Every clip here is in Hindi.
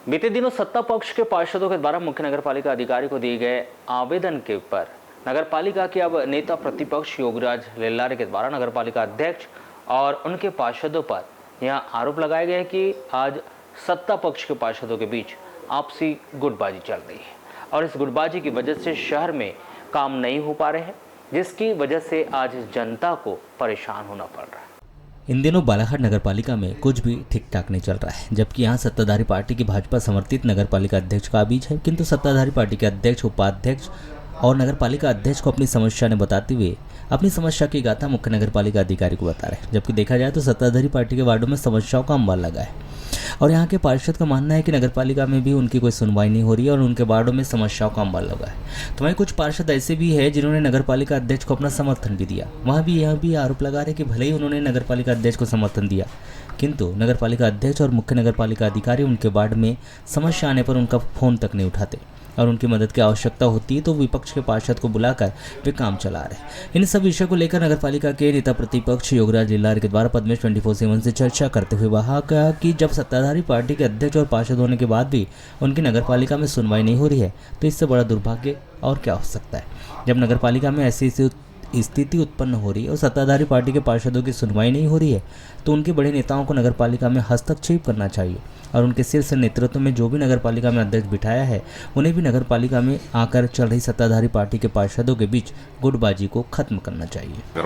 बीते दिनों सत्ता पक्ष के पार्षदों के द्वारा मुख्य नगर पालिका अधिकारी को दिए गए आवेदन के पर नगर पालिका के अब नेता प्रतिपक्ष योगराज लेल्लारे के द्वारा नगर पालिका अध्यक्ष और उनके पार्षदों पर यह आरोप लगाए गए कि आज सत्ता पक्ष के पार्षदों के बीच आपसी गुटबाजी चल रही है और इस गुटबाजी की वजह से शहर में काम नहीं हो पा रहे हैं, जिसकी वजह से आज जनता को परेशान होना पड़ रहा है। इन दिनों बालाघाट नगर पालिका में कुछ भी ठीक ठाक नहीं चल रहा है, जबकि यहाँ सत्ताधारी पार्टी की भाजपा समर्थित नगर पालिका अध्यक्ष का बीच है, किंतु सत्ताधारी पार्टी के अध्यक्ष, उपाध्यक्ष और नगर पालिका अध्यक्ष को अपनी समस्या ने बताते हुए अपनी समस्या की गाथा मुख्य नगर पालिका अधिकारी को बता रहे हैं। जबकि देखा जाए तो सत्ताधारी पार्टी के वार्डों में समस्याओं का अंबार लगा है और यहाँ के पार्षद का मानना है कि नगर पालिका में भी उनकी कोई सुनवाई नहीं हो रही है और उनके वार्डों में समस्याओं का अंबार लगा है। तो वहीं कुछ पार्षद ऐसे भी है जिन्होंने नगर पालिका अध्यक्ष को अपना समर्थन भी दिया। वहाँ भी यह भी आरोप लगा रहे कि भले ही उन्होंने नगर पालिका अध्यक्ष को समर्थन दिया, किंतु नगर पालिका अध्यक्ष और मुख्य नगर पालिका अधिकारी उनके वार्ड में समस्या आने पर उनका फोन तक नहीं उठाते और उनकी मदद की आवश्यकता होती है तो विपक्ष के पार्षद को बुलाकर वे काम चला रहे। इन सब विषयों को लेकर नगर पालिका के नेता प्रतिपक्ष योगराज लेल्लारे के द्वारा पद्मेश 24/7 से चर्चा करते हुए वहाँ कहा कि जब सत्ताधारी पार्टी के अध्यक्ष और पार्षद होने के बाद भी उनकी नगर पालिका में सुनवाई नहीं हो रही है तो इससे बड़ा दुर्भाग्य और क्या हो सकता है। जब नगर पालिका में ऐसी स्थिति उत्पन्न हो रही है और सत्ताधारी पार्टी के पार्षदों की सुनवाई नहीं हो रही है तो उनके बड़े नेताओं को नगर पालिका में हस्तक्षेप करना चाहिए और उनके शीर्ष नेतृत्व में जो भी नगर पालिका में अध्यक्ष बिठाया है उन्हें भी नगर पालिका में आकर चल रही सत्ताधारी पार्टी के पार्षदों के बीच गुटबाजी को खत्म करना चाहिए।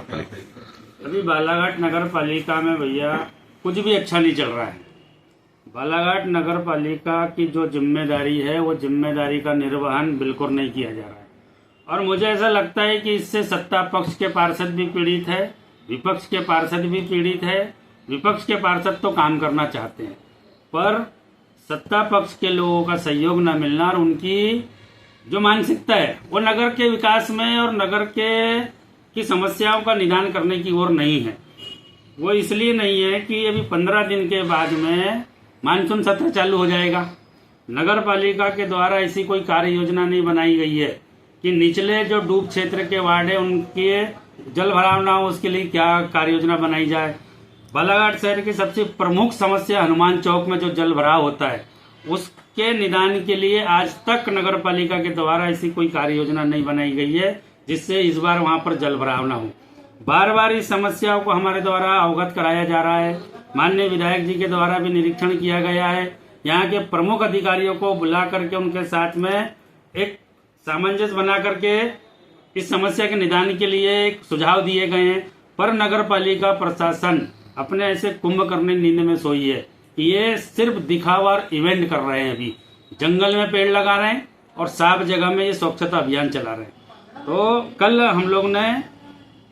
अभी बालाघाट नगर पालिका में भैया कुछ भी अच्छा नहीं चल रहा है। बालाघाट नगर पालिका की जो जिम्मेदारी है वो जिम्मेदारी का निर्वहन बिल्कुल नहीं किया जा रहा है और मुझे ऐसा लगता है कि इससे सत्ता पक्ष के पार्षद भी पीड़ित है, विपक्ष के पार्षद भी पीड़ित है। विपक्ष के पार्षद तो काम करना चाहते हैं पर सत्ता पक्ष के लोगों का सहयोग न मिलना और उनकी जो मानसिकता है वो नगर के विकास में और नगर की समस्याओं का निदान करने की ओर नहीं है। वो इसलिए नहीं है कि अभी 15 दिन के बाद में मानसून सत्र चालू हो जाएगा। नगर पालिका के द्वारा ऐसी कोई कार्य योजना नहीं बनाई गई है कि निचले जो डूब क्षेत्र के वार्ड है उनके जल भराव ना हो उसके लिए क्या कार्य योजना बनाई जाए। बालाघाट शहर की सबसे प्रमुख समस्या हनुमान चौक में जो जल भराव होता है उसके निदान के लिए आज तक नगर पालिका के द्वारा ऐसी कोई कार्य योजना नहीं बनाई गई है जिससे इस बार वहां पर जल भराव ना हो। बार बार इस समस्याओं को हमारे द्वारा अवगत कराया जा रहा है। माननीय विधायक जी के द्वारा भी निरीक्षण किया गया है। यहाँ के प्रमुख अधिकारियों को बुला करके उनके साथ में एक सामंजस्य बना करके इस समस्या के निदान के लिए एक सुझाव दिए गए हैं पर नगर पालिका प्रशासन अपने ऐसे कुंभकर्ण नींद में सोई है कि ये सिर्फ दिखावा और इवेंट कर रहे हैं। अभी जंगल में पेड़ लगा रहे हैं और साफ जगह में ये स्वच्छता अभियान चला रहे हैं। तो कल हम लोग ने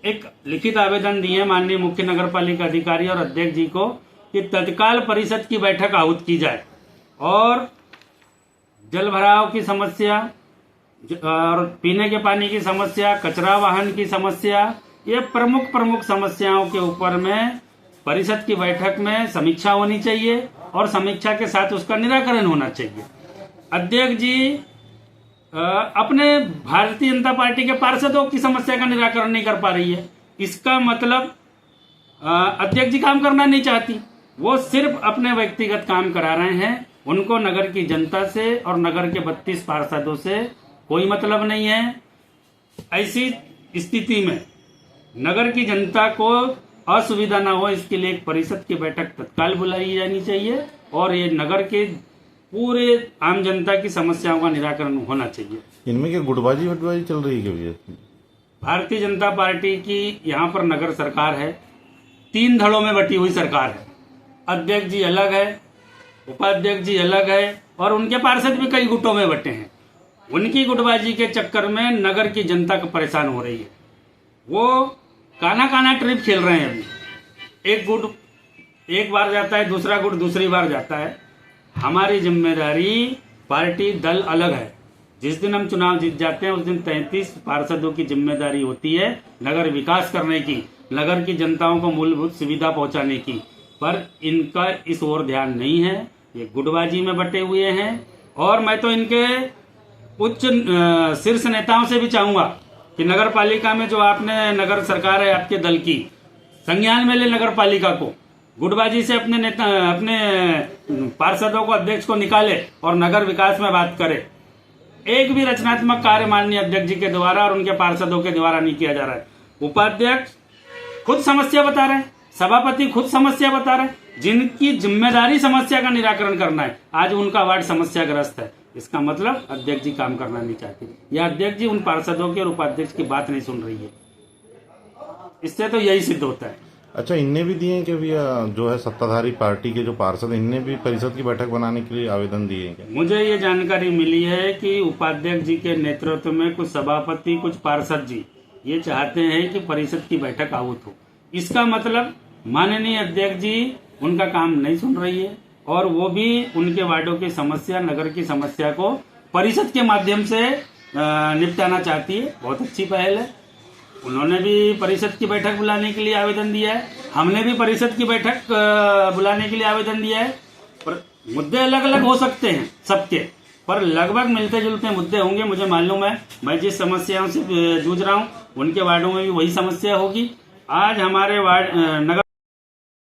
एक लिखित आवेदन दिए माननीय मुख्य नगर पालिका अधिकारी और अध्यक्ष जी को कि तत्काल परिषद की बैठक आहूत की जाए और जल भराव की समस्या और पीने के पानी की समस्या, कचरा वाहन की समस्या, ये प्रमुख समस्याओं के ऊपर में परिषद की बैठक में समीक्षा होनी चाहिए और समीक्षा के साथ उसका निराकरण होना चाहिए। अध्यक्ष जी अपने भारतीय जनता पार्टी के पार्षदों की समस्या का निराकरण नहीं कर पा रही है। इसका मतलब अध्यक्ष जी काम करना नहीं चाहती, वो सिर्फ अपने व्यक्तिगत काम करा रहे हैं। उनको नगर की जनता से और नगर के 32 पार्षदों से कोई मतलब नहीं है। ऐसी स्थिति में नगर की जनता को असुविधा ना हो इसके लिए एक परिषद की बैठक तत्काल बुलाई जानी चाहिए और ये नगर के पूरे आम जनता की समस्याओं का निराकरण होना चाहिए। इनमें क्या गुटबाजी वटबाजी चल रही है भैया? भारतीय जनता पार्टी की यहाँ पर नगर सरकार है, 3 धड़ों में बटी हुई सरकार है। अध्यक्ष जी अलग है, उपाध्यक्ष जी अलग है और उनके पार्षद भी कई गुटों में बटे हैं। उनकी गुटबाजी के चक्कर में नगर की जनता को परेशान हो रही है। वो काना ट्रिप खेल रहे हैं। अभी एक गुट एक बार जाता है, दूसरा गुट दूसरी बार जाता है। हमारी जिम्मेदारी पार्टी दल अलग है। जिस दिन हम चुनाव जीत जाते हैं उस दिन 33 पार्षदों की जिम्मेदारी होती है नगर विकास करने की, नगर की जनताओं को मूलभूत सुविधा पहुंचाने की, पर इनका इस ओर ध्यान नहीं है। ये गुटबाजी में बटे हुए हैं और मैं तो इनके उच्च शीर्ष नेताओं से भी चाहूंगा कि नगर पालिका में जो आपने नगर सरकार है आपके दल की, संज्ञान में ले नगर पालिका को। गुटबाजी से अपने नेता अपने पार्षदों को अध्यक्ष को निकाले और नगर विकास में बात करे। एक भी रचनात्मक कार्य माननीय अध्यक्ष जी के द्वारा और उनके पार्षदों के द्वारा नहीं किया जा रहा है। उपाध्यक्ष खुद समस्या बता रहे हैं, सभापति खुद समस्या बता रहे हैं, जिनकी जिम्मेदारी समस्या का निराकरण करना है, आज उनका वार्ड समस्याग्रस्त है। इसका मतलब अध्यक्ष जी काम करना नहीं चाहते या अध्यक्ष जी उन पार्षदों के और उपाध्यक्ष की बात नहीं सुन रही है। इससे तो यही सिद्ध होता है। अच्छा, इनने भी दिए हैं कि भैया जो है सत्ताधारी पार्टी के जो पार्षद, इनने भी परिषद की बैठक बनाने के लिए आवेदन दिए हैं क्या? मुझे ये जानकारी मिली है कि उपाध्यक्ष जी के नेतृत्व में कुछ सभापति, कुछ पार्षद जी ये चाहते हैं कि परिषद की बैठक आहूत हो। इसका मतलब माननीय अध्यक्ष जी उनका काम नहीं सुन रही है और वो भी उनके वार्डों की समस्या, नगर की समस्या को परिषद के माध्यम से निपटाना चाहती है। बहुत अच्छी पहल है। उन्होंने भी परिषद की बैठक बुलाने के लिए आवेदन दिया है, हमने भी परिषद की बैठक बुलाने के लिए आवेदन दिया है। पर मुद्दे अलग अलग हो सकते हैं सबके, पर लगभग मिलते जुलते मुद्दे होंगे। मुझे मालूम है, मैं जिस समस्याओं से जूझ रहा हूँ उनके वार्डों में भी वही समस्या होगी। आज हमारे वार्ड नगर